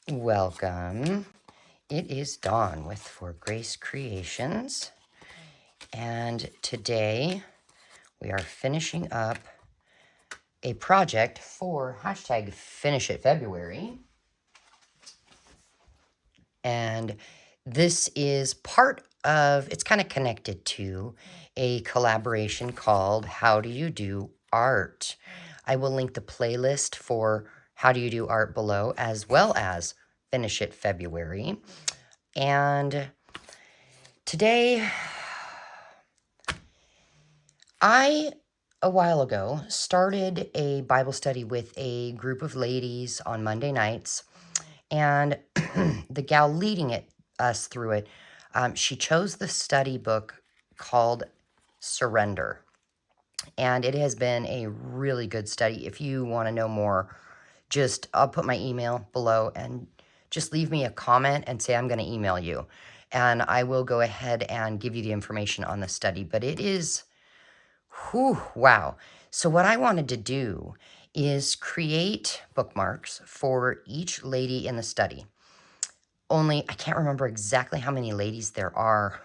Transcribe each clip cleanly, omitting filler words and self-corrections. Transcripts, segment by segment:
Welcome. It is Dawn with For Grace Creations, and today we are finishing up a project for hashtag Finish It February, and this is part of, it's kind of connected to a collaboration called How Do You Do Art? I will link the playlist for How Do You Do Art below, as well as Finish It February. And today, a while ago, started a Bible study with a group of ladies on Monday nights, and the gal leading us through it, she chose the study book called Surrender, and it has been a really good study. If you want to know more, I'll put my email below and just leave me a comment and say I'm going to email you, and I will go ahead and give you the information on the study. But it is, whew, wow. So what I wanted to do is create bookmarks for each lady in the study. Only I can't remember exactly how many ladies there are.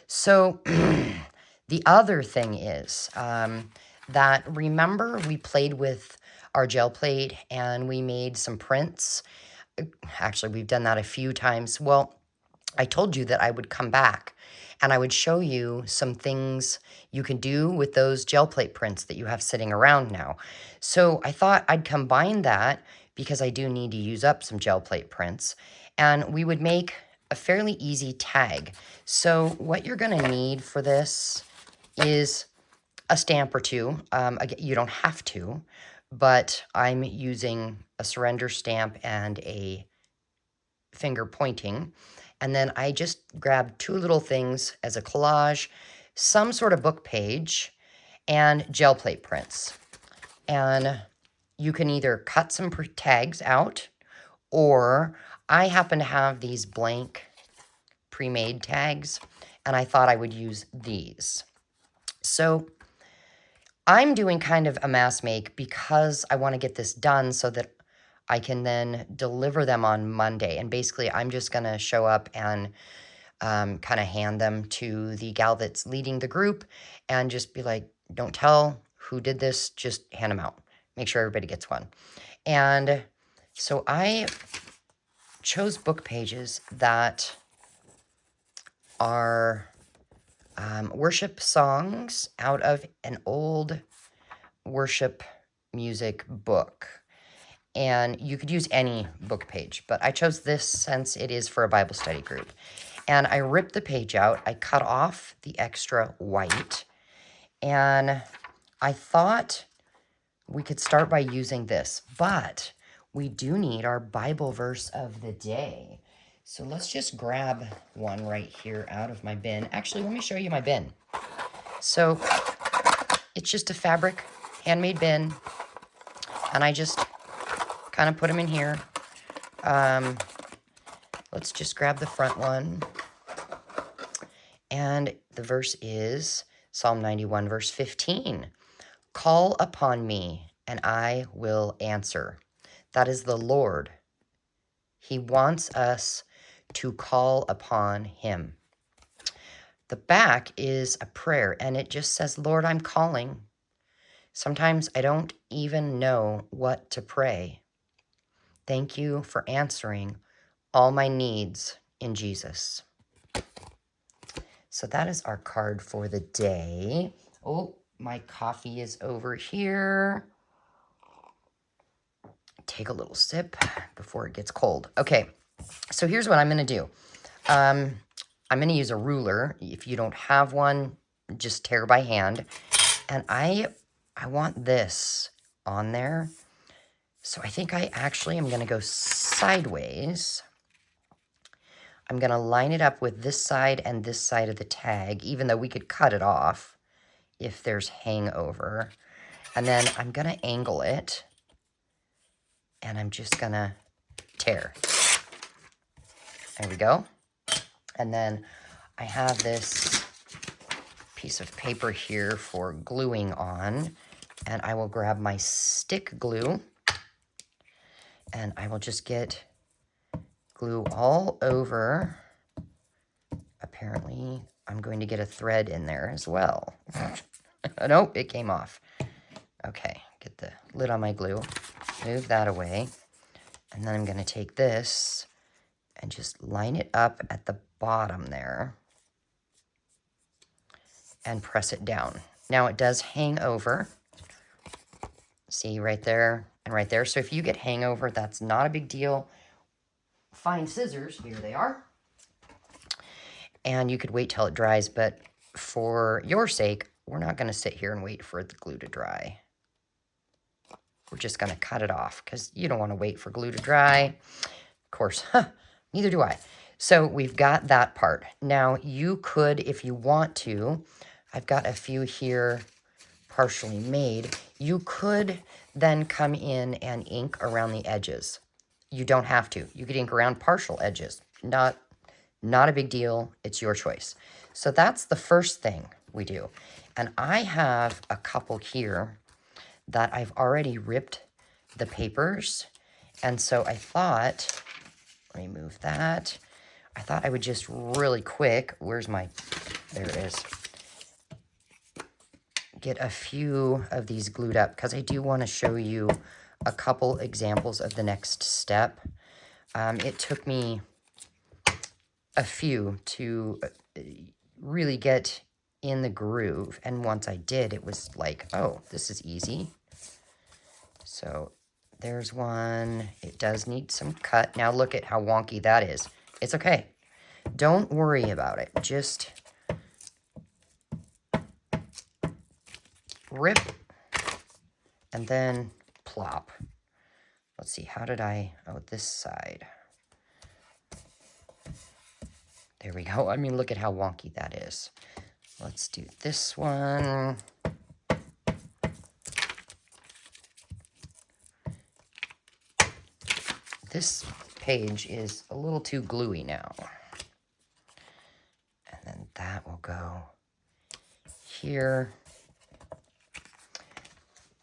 So the other thing is that, remember, we played with our gel plate and we made some prints. Actually, we've done that a few times. Well, I told you that I would come back and I would show you some things you can do with those gel plate prints that you have sitting around now. So I thought I'd combine that because I do need to use up some gel plate prints, and we would make a fairly easy tag. So what you're going to need for this is a stamp or two. Again, you don't have to, but I'm using a surrender stamp and a finger pointing. And then I just grabbed two little things as a collage, some sort of book page, and gel plate prints. And you can either cut some tags out, or I happen to have these blank pre-made tags, and I thought I would use these. So I'm doing kind of a mass make because I want to get this done so that I can then deliver them on Monday. And basically, I'm just going to show up and kind of hand them to the gal that's leading the group and just be like, don't tell who did this, just hand them out. Make sure everybody gets one. And so I chose book pages that are worship songs out of an old worship music book. And you could use any book page, but I chose this since it is for a Bible study group. And I ripped the page out. I cut off the extra white. And I thought we could start by using this, but we do need our Bible verse of the day. So let's just grab one right here out of my bin. Actually, let me show you my bin. So it's just a fabric handmade bin, and I just kind of put them in here. Let's just grab the front one. And the verse is Psalm 91, verse 15. Call upon me, and I will answer. That is the Lord. He wants us to call upon him. The back is a prayer, and it just says, Lord, I'm calling. Sometimes I don't even know what to pray. Thank you for answering all my needs in Jesus. So that is our card for the day. Oh, my coffee is over here. Take a little sip before it gets cold. Okay, so here's what I'm going to do. I'm going to use a ruler. If you don't have one, just tear by hand. And I want this on there. So I think I actually am going to go sideways. I'm going to line it up with this side and this side of the tag, even though we could cut it off if there's hangover. And then I'm going to angle it, and I'm just going to tear. There we go. And then I have this piece of paper here for gluing on, and I will grab my stick glue, And I will just get glue all over. Apparently, I'm going to get a thread in there as well. Nope, it came off. Okay, get the lid on my glue. Move that away. And then I'm going to take this and just line it up at the bottom there and press it down. Now it does hang over. See, right there and right there. So if you get hangover, that's not a big deal. Find scissors. Here they are. And you could wait till it dries, but for your sake, we're not going to sit here and wait for the glue to dry. We're just going to cut it off because you don't want to wait for glue to dry. Of course, neither do I. So we've got that part. Now you could, if you want to, I've got a few here partially made. You could then come in and ink around the edges. You don't have to. You could ink around partial edges. Not a big deal. It's your choice. So that's the first thing we do. And I have a couple here that I've already ripped the papers. And so I thought, let me move that. I thought I would just really quick, there it is, get a few of these glued up because I do want to show you a couple examples of the next step. It took me a few to really get in the groove. And once I did, it was like, oh, this is easy. So there's one. It does need some cut. Now look at how wonky that is. It's okay. Don't worry about it. Just rip and then plop. Let's see, how did this side. There we go. I mean, look at how wonky that is. Let's do this one. This page is a little too gluey now. And then that will go here.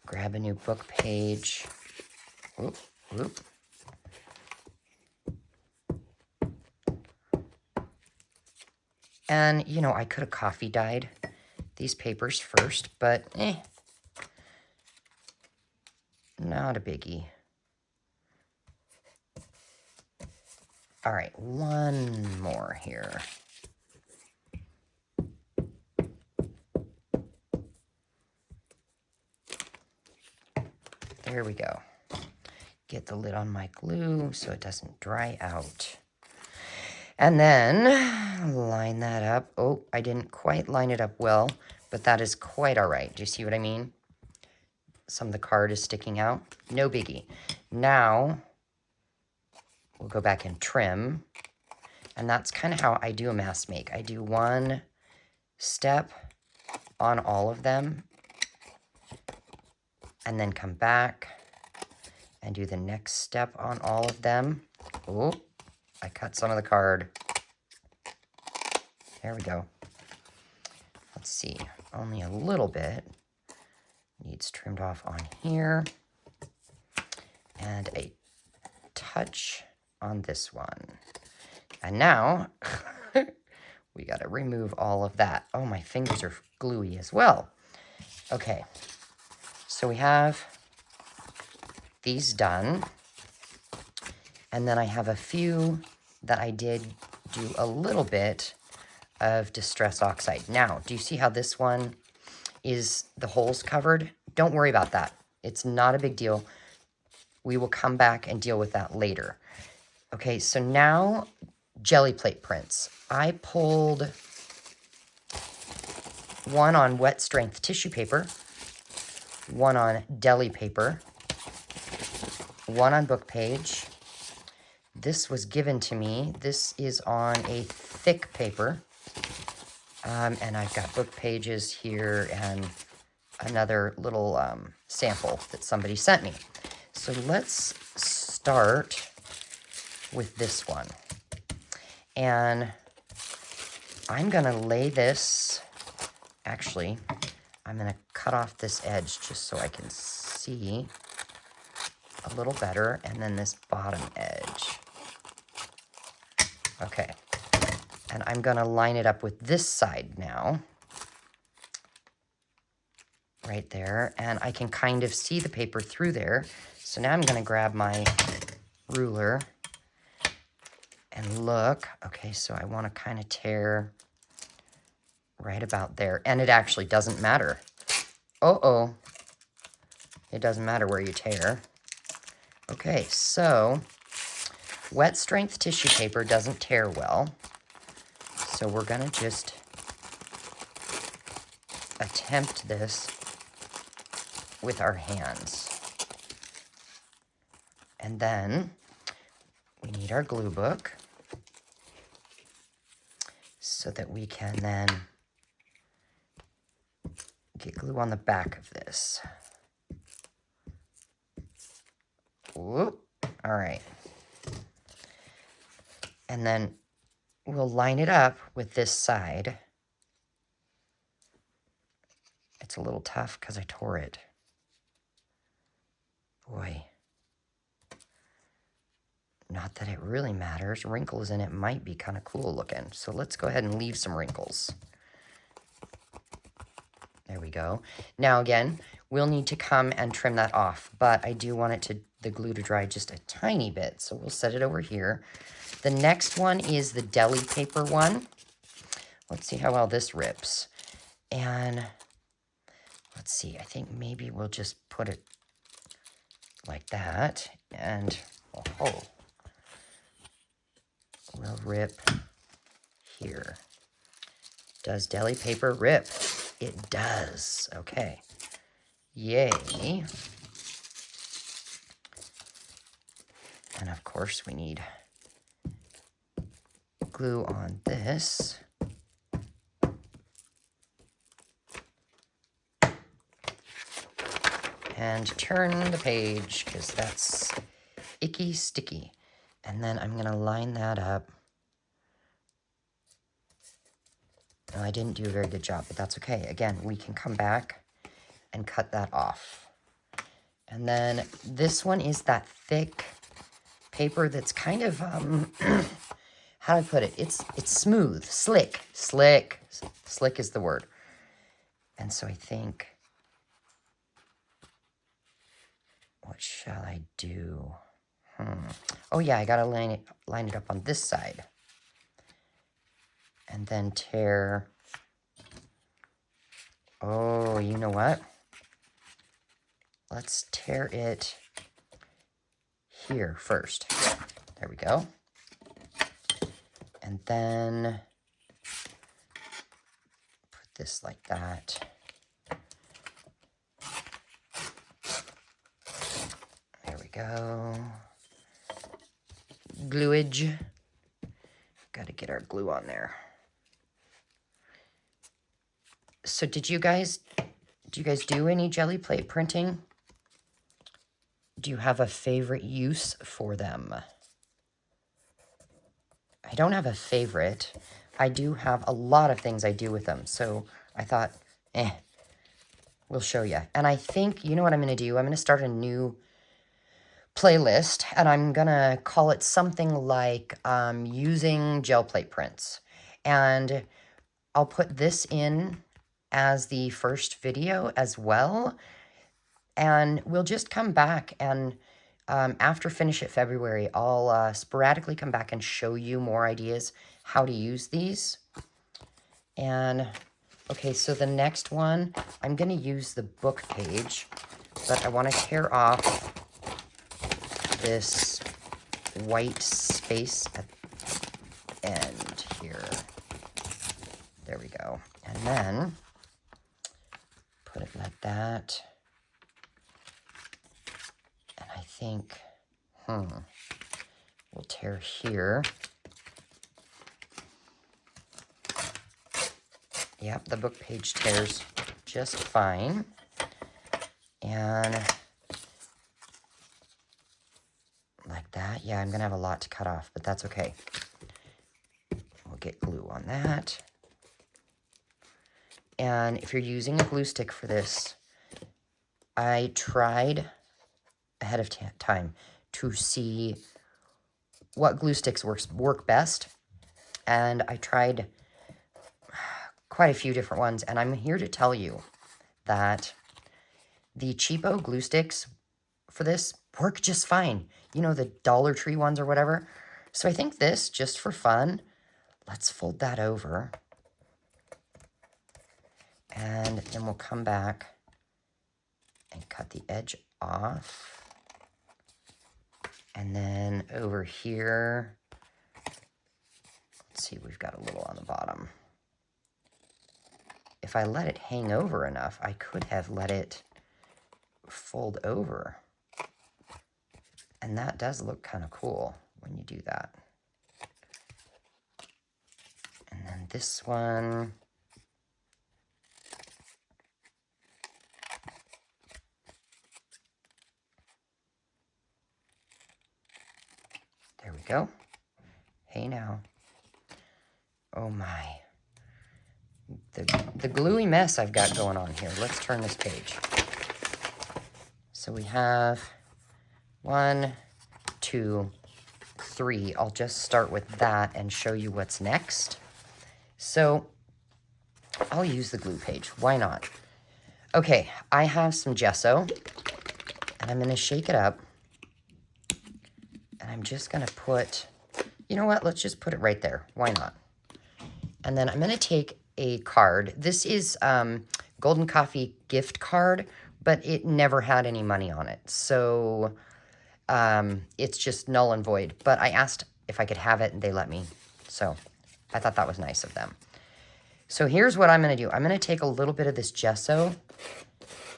Grab a new book page. Whoop, whoop. And, you know, I could have coffee dyed these papers first, but not a biggie. All right, one more here. There we go. Get the lid on my glue so it doesn't dry out. And then line that up. Oh, I didn't quite line it up well, but that is quite all right. Do you see what I mean? Some of the card is sticking out. No biggie. Now we'll go back and trim. And that's kind of how I do a mask make. I do one step on all of them and then come back and do the next step on all of them. Oh, I cut some of the card. There we go. Let's see, only a little bit needs trimmed off on here. And a touch on this one. And now, we gotta remove all of that. Oh, my fingers are gluey as well. Okay, so we have these done. And then I have a few that I did do a little bit of Distress Oxide. Now, do you see how this one is the holes covered? Don't worry about that. It's not a big deal. We will come back and deal with that later. Okay, so now jelly plate prints. I pulled one on wet strength tissue paper, one on deli paper, one on book page. This was given to me. This is on a thick paper. And I've got book pages here and another little sample that somebody sent me. So let's start with this one. And I'm going to lay this, actually, I'm going to cut off this edge just so I can see. a little better, and then this bottom edge. Okay, and I'm gonna line it up with this side now. Right there, and I can kind of see the paper through there. So now I'm gonna grab my ruler and look. Okay, so I wanna kind of tear right about there, and it actually doesn't matter. Uh-oh, it doesn't matter where you tear. Okay, so wet strength tissue paper doesn't tear well, so we're gonna just attempt this with our hands. And then we need our glue book so that we can then get glue on the back of this. Whoop. All right. And then we'll line it up with this side. It's a little tough because I tore it. Boy. Not that it really matters. Wrinkles in it might be kind of cool looking. So let's go ahead and leave some wrinkles. There we go. Now again, we'll need to come and trim that off, but I do want the glue to dry just a tiny bit. So we'll set it over here. The next one is the deli paper one. Let's see how well this rips. And let's see, I think maybe we'll just put it like that. And oh, we'll rip here. Does deli paper rip? It does. Okay. Yay. And of course we need glue on this. And turn the page, because that's icky sticky. And then I'm gonna line that up. No, I didn't do a very good job, but that's okay. Again, we can come back and cut that off. And then this one is that thick paper that's kind of, how do I put it? It's smooth, slick. Slick is the word. And so I think, what shall I do? Oh yeah, I gotta line it up on this side. And then tear. Oh, you know what? Let's tear it here first. There we go. And then put this like that. There we go. Gluage. Got to get our glue on there. So do you guys do any jelly plate printing? Do you have a favorite use for them? I don't have a favorite. I do have a lot of things I do with them. So I thought, we'll show you. And I think, you know what I'm going to do? I'm going to start a new playlist, and I'm going to call it something like using gel plate prints. And I'll put this in as the first video as well. And we'll just come back and after Finish It February, I'll sporadically come back and show you more ideas how to use these. And okay, so the next one, I'm going to use the book page, but I want to tear off this white space at the end here. There we go. And then put it like that. And I think, we'll tear here. Yep, the book page tears just fine. And like that. Yeah, I'm going to have a lot to cut off, but that's okay. We'll get glue on that. And if you're using a glue stick for this, I tried ahead of time to see what glue sticks work best. And I tried quite a few different ones, and I'm here to tell you that the cheapo glue sticks for this work just fine. You know, the Dollar Tree ones or whatever. So I think this, just for fun, let's fold that over. And then we'll come back and cut the edge off. And then over here, let's see, we've got a little on the bottom. If I let it hang over enough, I could have let it fold over. And that does look kind of cool when you do that. And then this one. There we go. Hey now. Oh my. The gluey mess I've got going on here. Let's turn this page. So we have 1, 2, 3. I'll just start with that and show you what's next. So I'll use the glue page. Why not? Okay, I have some gesso, and I'm going to shake it up. And I'm just going to put, you know what? Let's just put it right there. Why not? And then I'm going to take a card. This is Golden Coffee gift card, but it never had any money on it. So it's just null and void. But I asked if I could have it, and they let me. So I thought that was nice of them. So here's what I'm going to do. I'm going to take a little bit of this gesso,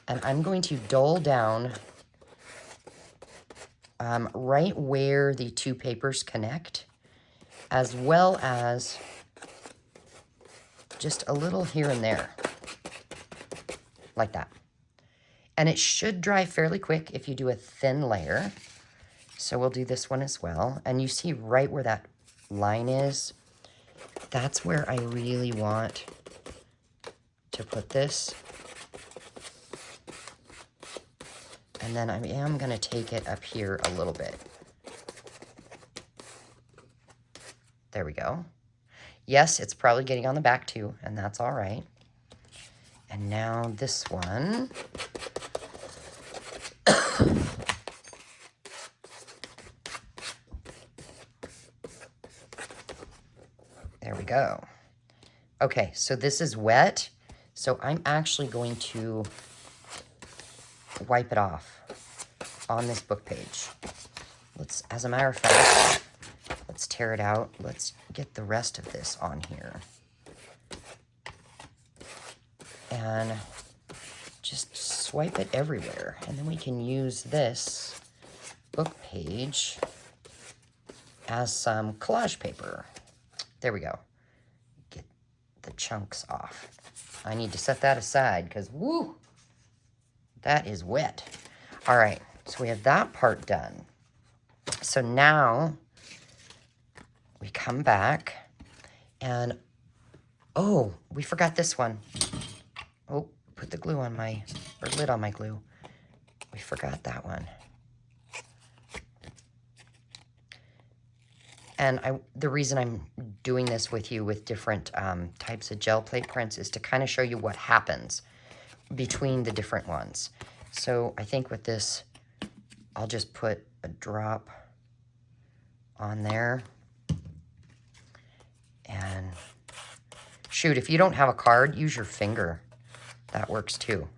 and I'm going to dull down right where the two papers connect, as well as just a little here and there, like that. And it should dry fairly quick if you do a thin layer. So we'll do this one as well. And you see right where that line is, that's where I really want to put this. And then I am going to take it up here a little bit. There we go. Yes, it's probably getting on the back too, and that's all right. And now this one. There we go. Okay, so this is wet, so I'm actually going to wipe it off on this book page. Let's, as a matter of fact, let's tear it out. Let's get the rest of this on here. And just swipe it everywhere. And then we can use this book page as some collage paper. There we go. Get the chunks off. I need to set that aside because, woo, that is wet. All right, so we have that part done. So now we come back and, oh, we forgot this one. Oh, put the glue on my, or lid on my glue. We forgot that one. And the reason I'm doing this with you with different types of gel plate prints is to kind of show you what happens between the different ones. So I think with this, I'll just put a drop on there. And shoot, if you don't have a card, use your finger. That works too.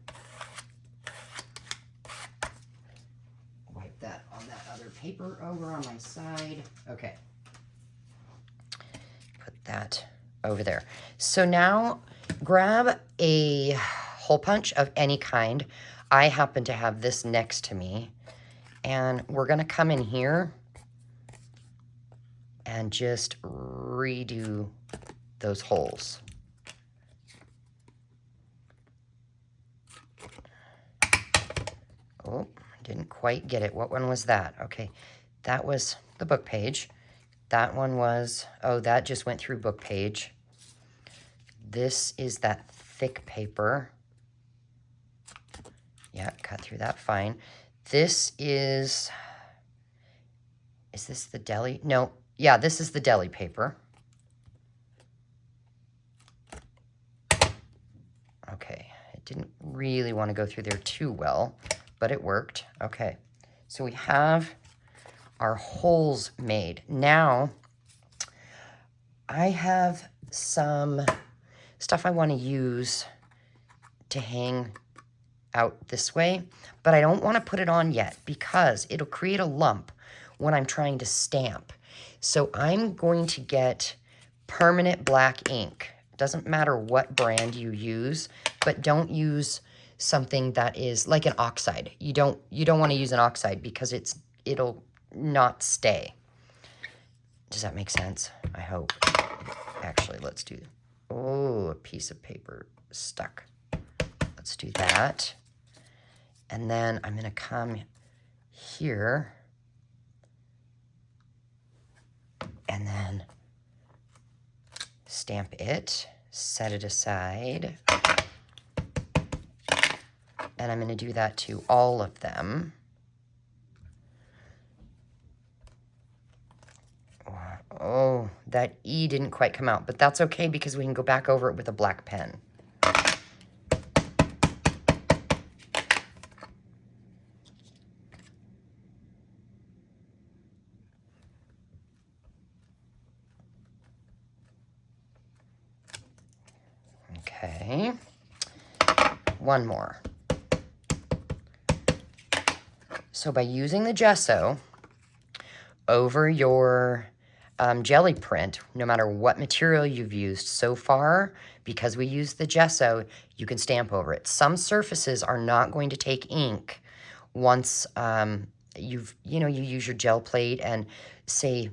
Wipe that on that other paper over on my side. Okay. Put that over there. So now grab a hole punch of any kind. I happen to have this next to me. And we're going to come in here and just redo those holes. Oh, didn't quite get it. What one was that? Okay, that was the book page. That one was, oh, that just went through book page. This is that thick paper. Yeah, cut through that fine. This is this the deli? No, yeah, this is the deli paper. Okay, it didn't really want to go through there too well, but it worked. Okay, so we have our holes made. Now, I have some stuff I want to use to hang out this way, but I don't want to put it on yet because it'll create a lump when I'm trying to stamp. So I'm going to get permanent black ink. Doesn't matter what brand you use, but don't use something that is like an oxide. You don't want to use an oxide because it'll not stay. Does that make sense? I hope. Actually, let's do, oh, a piece of paper stuck. Let's do that. And then I'm going to come here and then stamp it, set it aside. And I'm going to do that to all of them. Oh, that E didn't quite come out, but that's okay because we can go back over it with a black pen. Okay, one more. So by using the gesso over your jelly print, no matter what material you've used so far, because we used the gesso, you can stamp over it. Some surfaces are not going to take ink once you use your gel plate and say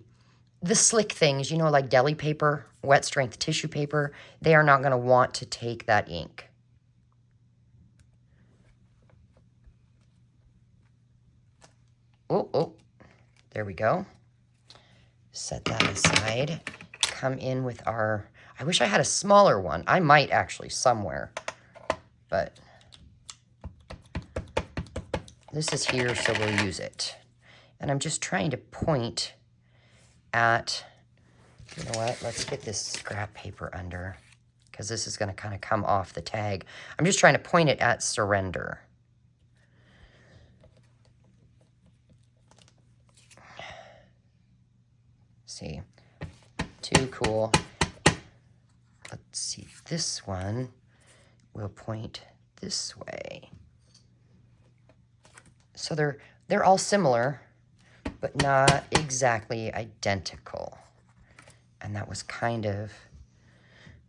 the slick things, like deli paper, wet strength tissue paper, they are not going to want to take that ink. Oh, there we go. Set that aside. Come in with our, I wish I had a smaller one. I might actually somewhere, but this is here, so we'll use it. And I'm just trying to point at, you know what, let's get this scrap paper under, because this is going to kind of come off the tag. I'm just trying to point it at surrender. See, too cool. Let's see, this one will point this way. So they're all similar, but not exactly identical. And that was kind of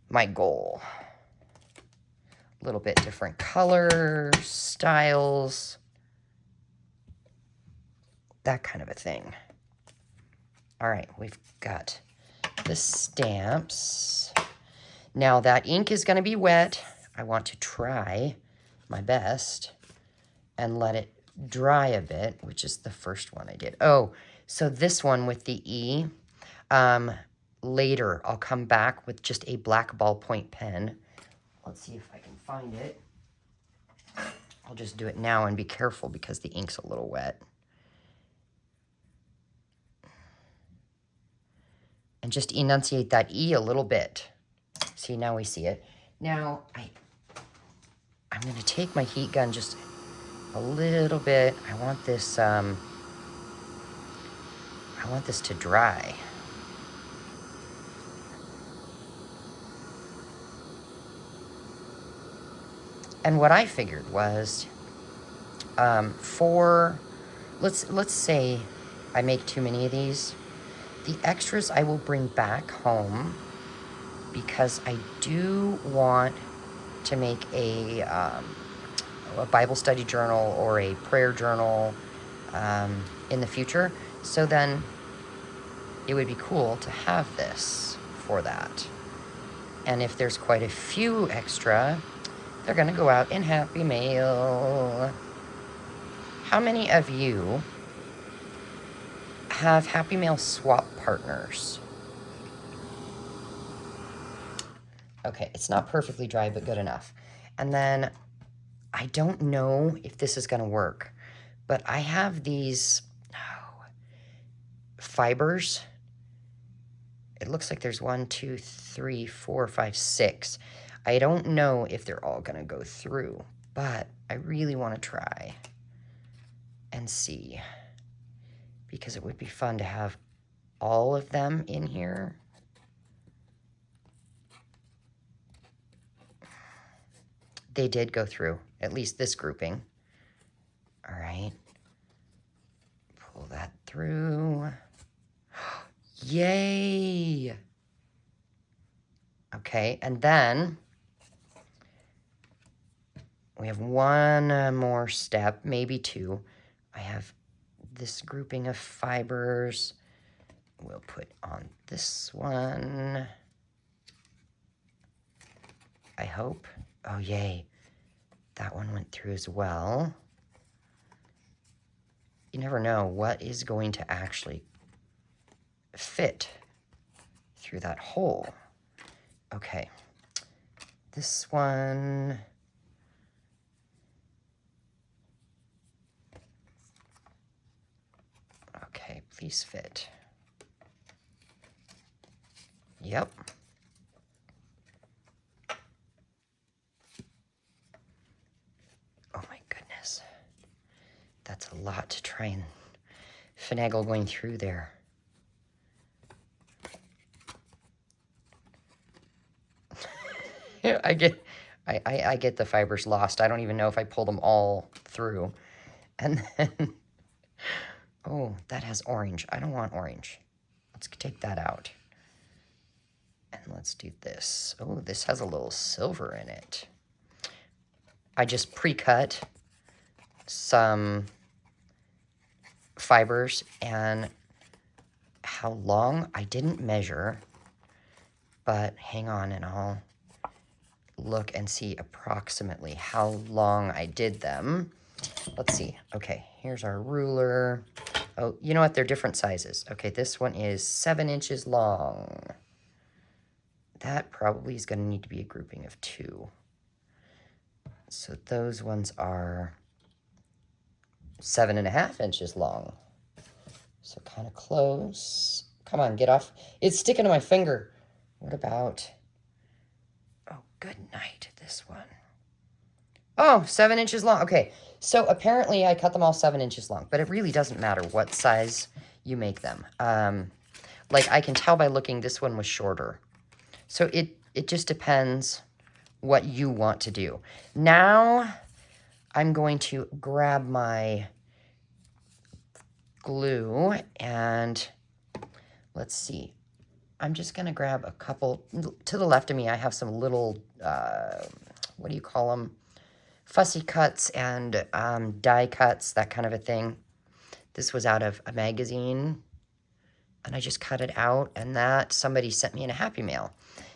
my goal. A little bit different color, styles, that kind of a thing. All right, we've got the stamps. Now that ink is going to be wet. I want to try my best and let it dry a bit, which is the first one I did. Oh, so this one with the E, later I'll come back with just a black ballpoint pen. Let's see if I can find it. I'll just do it now and be careful because the ink's a little wet. And just enunciate that E a little bit. See, now we see it. Now, I'm going to take my heat gun just a little bit. I want this to dry. And what I figured was, let's say I make too many of these. The extras I will bring back home because I do want to make a Bible study journal or a prayer journal in the future. So then it would be cool to have this for that. And if there's quite a few extra, they're going to go out in Happy Mail. How many of you have Happy Mail swap partners? Okay, it's not perfectly dry, but good enough. And then I don't know if this is going to work, But I have these fibers. It looks like there's 1, 2, 3, 4, 5, 6. I don't know if they're all going to go through, but I really want to try and see, because it would be fun to have all of them in here. They did go through, at least this grouping. All right. Pull that through. Yay! Okay, and then we have one more step, maybe two. I have this grouping of fibers. We'll put on this one. I hope. Oh, yay. That one went through as well. You never know what is going to actually fit through that hole. Okay. This one. Okay, please fit. Yep. Oh my goodness. That's a lot to try and finagle going through there. I get the fibers lost. I don't even know if I pull them all through. And then, oh, that has orange. I don't want orange. Let's take that out. And let's do this. Oh, this has a little silver in it. I just pre-cut some fibers, and how long I didn't measure, but hang on and I'll look and see approximately how long I did them. Let's see. Okay, here's our ruler. Oh, you know what? They're different sizes. Okay, this one is 7 inches long. That probably is going to need to be a grouping of 2. So those ones are 7.5 inches long. So kind of close. Come on, get off. It's sticking to my finger. What about... Oh, good night, this one. Oh, 7 inches long. Okay, so apparently I cut them all 7 inches long, but it really doesn't matter what size you make them. Like I can tell by looking, this one was shorter. So it just depends what you want to do. Now I'm going to grab my glue and let's see. I'm just going to grab a couple. To the left of me, I have some little, what do you call them? Fussy cuts and die cuts, that kind of a thing. This was out of a magazine, and I just cut it out, and that somebody sent me in a Happy Mail.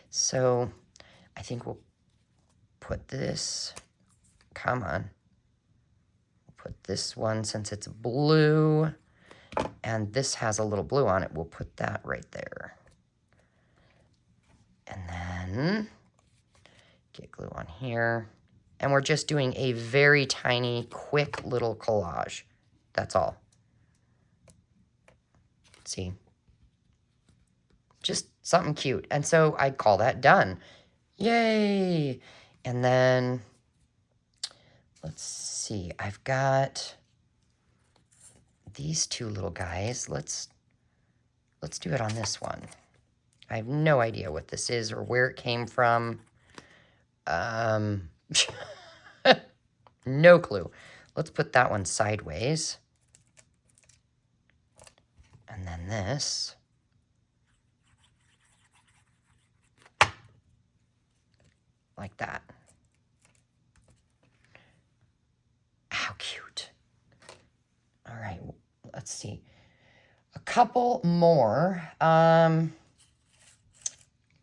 So I think we'll put this, come on. We'll put this one, since it's blue, and this has a little blue on it, we'll put that right there. And then get glue on here. And we're just doing a very tiny, quick little collage. That's all. See? Just something cute. And so I call that done. Yay! And then, let's see. I've got these two little guys. Let's do it on this one. I have no idea what this is or where it came from. No clue. Let's put that one sideways. And then this. Like that. How cute. All right, let's see. A couple more.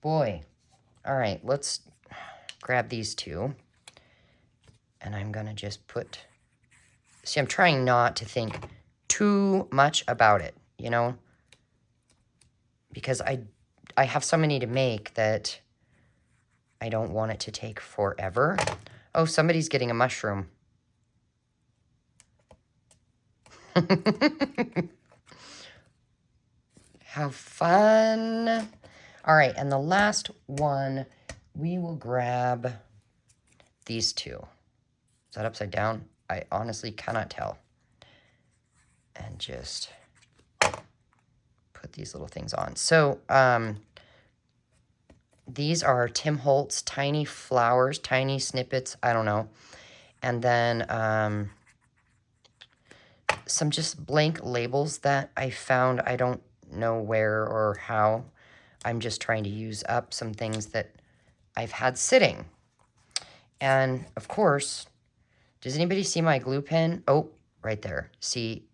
Boy. All right, let's grab these two. And I'm going to just put... See, I'm trying not to think too much about it, you know? Because I have so many to make that I don't want it to take forever. Oh, somebody's getting a mushroom. How fun. All right, and the last one, we will grab these two. Is that upside down? I honestly cannot tell. And just put these little things on. So, these are Tim Holtz Tiny Flowers, Tiny Snippets, I don't know. And then some just blank labels that I found. I don't know where or how. I'm just trying to use up some things that I've had sitting. And, of course, does anybody see my glue pen? Oh, right there. See,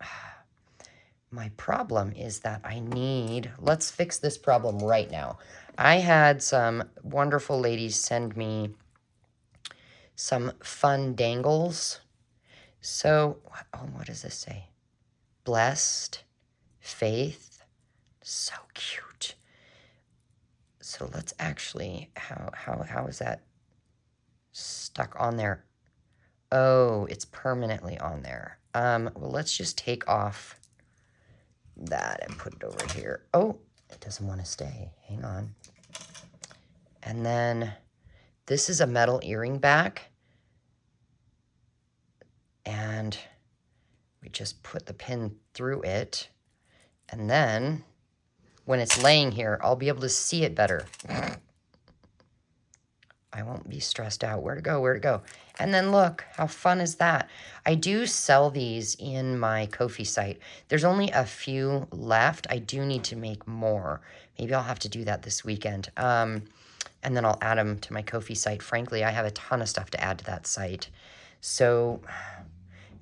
my problem is that I need... Let's fix this problem right now. I had some wonderful ladies send me some fun dangles. So, oh, what does this say? Blessed, faith, so cute. So let's actually, how is that stuck on there? Oh, it's permanently on there. Well, let's just take off that and put it over here. Oh, it doesn't want to stay. Hang on. And then this is a metal earring back. And we just put the pin through it. And then when it's laying here, I'll be able to see it better. I won't be stressed out. Where to go? Where to go? And then look, how fun is that? I do sell these in my Ko-fi site. There's only a few left. I do need to make more. Maybe I'll have to do that this weekend. And then I'll add them to my Ko-fi site. Frankly, I have a ton of stuff to add to that site. So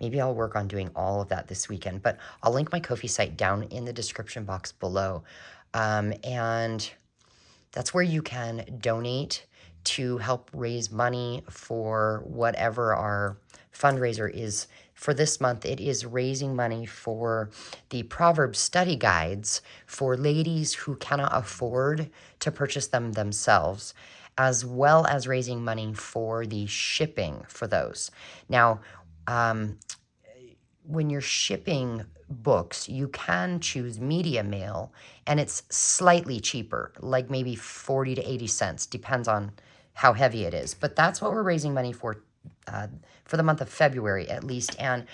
maybe I'll work on doing all of that this weekend. But I'll link my Ko-fi site down in the description box below. And that's where you can donate to help raise money for whatever our fundraiser is. For this month, it is raising money for the Proverbs study guides for ladies who cannot afford to purchase them themselves, as well as raising money for the shipping for those. Now, when you're shipping books, you can choose media mail, and it's slightly cheaper, like maybe 40 to 80 cents, depends on how heavy it is. But that's what we're raising money for the month of February, at least. And,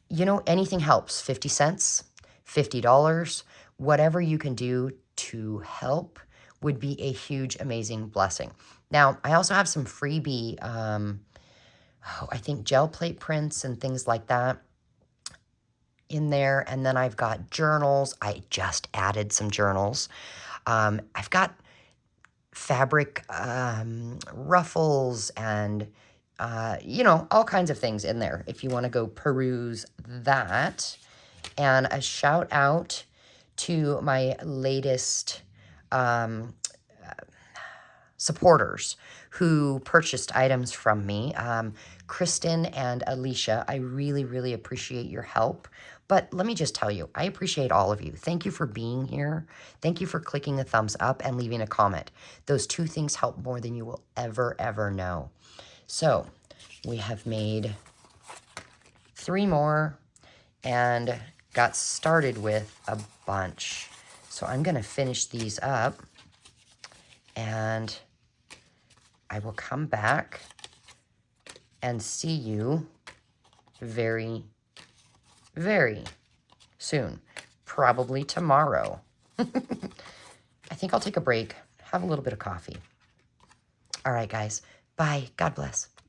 you know, anything helps. 50 cents, $50, whatever you can do to help would be a huge, amazing blessing. Now, I also have some freebie, I think gel plate prints and things like that in there. And then I've got journals. I just added some journals. I've got fabric ruffles and, you know, all kinds of things in there if you want to go peruse that. And a shout out to my latest supporters who purchased items from me. Kristen and Alicia, I really, really appreciate your help. But let me just tell you, I appreciate all of you. Thank you for being here. Thank you for clicking a thumbs up and leaving a comment. Those two things help more than you will ever, ever know. So we have made 3 more and got started with a bunch. So I'm going to finish these up and I will come back and see you very, very soon. Probably tomorrow. I think I'll take a break, have a little bit of coffee. All right, guys. Bye. God bless.